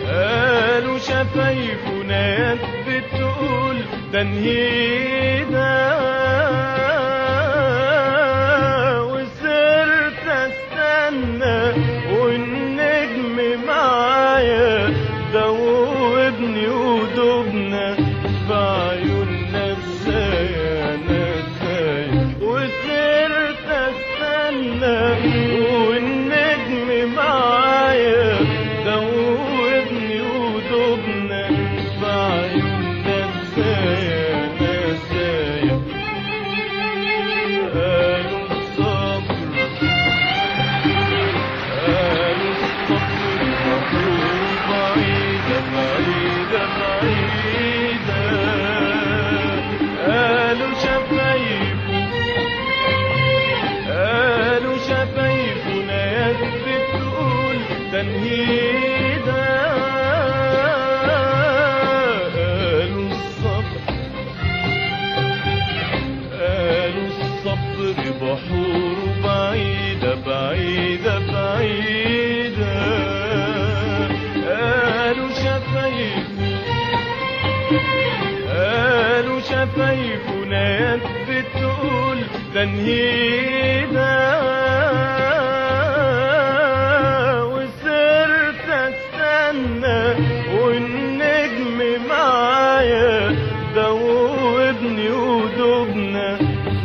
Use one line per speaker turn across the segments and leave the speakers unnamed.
قالوا شفايفنا بتقول تنهيدا، وصرت استنى والنجم معايا دوبني ودوبنا في عيوننا ازاي انا ازاي، وصرت استنى والنجم معايا دوبني ودوبنا في عيوننا ازاي انا ازاي. قالوا الصبر قالوا الصبر مطلوب بعيدة بعيدة بعيدة. قالوا شفايفنا بتقول تنهيدا، قالوا الصبر بحور بعيدة بعيدة بعيدة. قالوا شفايفنا بتقول تنهيدا، وصرت استنى والنجم معايا دوبني ودوبنا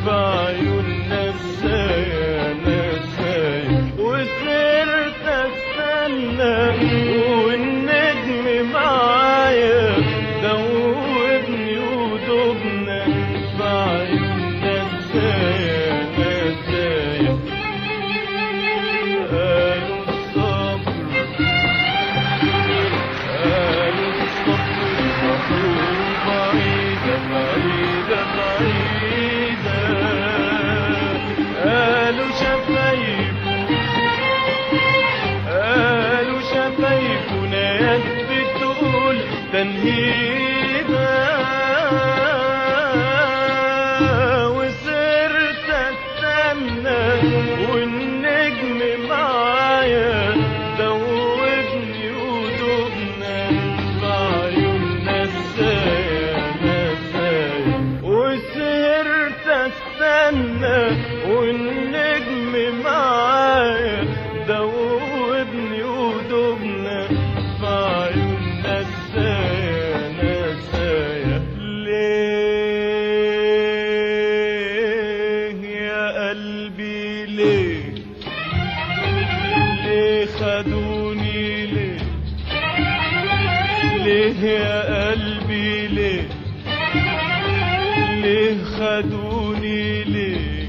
في عيوننا ازاي انا ازاي، وصرت استنى والنجم معايا دوبني ودوبنا في عيوننا ازاي انا ازاي. قالوا الصبر مطلوب بعيدة بعيدة بعيدة. قالوا شفايفنا بتقول تنهيدا، وصرت استنى والنجم معايا دوبني ودوبنا في عيوننا ازاي انا ازاي، وصرت استنى والنجم معايا دوبني ودوبنا في عيوننا ازاي انا ازاي. ليه يا قلبي ليه خدوني ليه يا قلبي ليه خدوني ليه،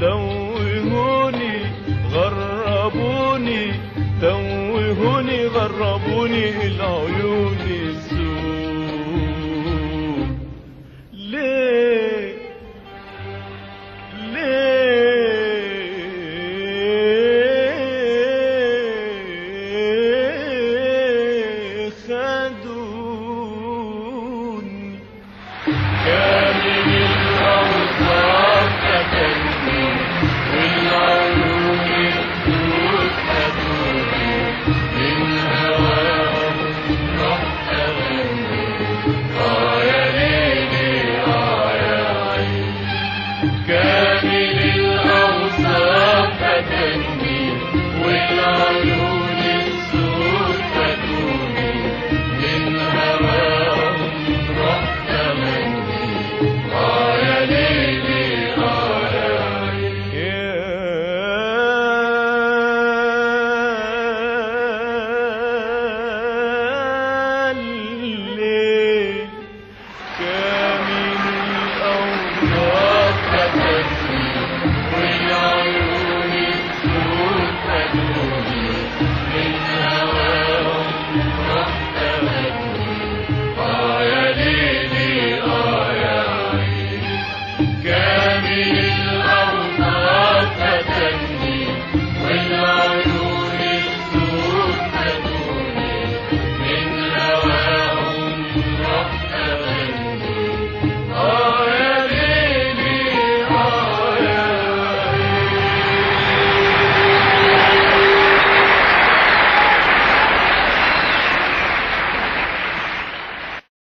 توهوني غربوني توهوني غربوني العيون السود. ليه خدوني. كامل الأوصاف فتني والعيون السود خدوني، من هواهم رحت أغني يا ليلي يا عين. كامل الأوصاف فتني والعيون السود خدوني، من هواهم رحت أغني يا ليلي يا عين. الليل كامل الأوصاف فتني والعيون السود خدوني، من هواهم رحت أغني يا ليلي يا عين. كامل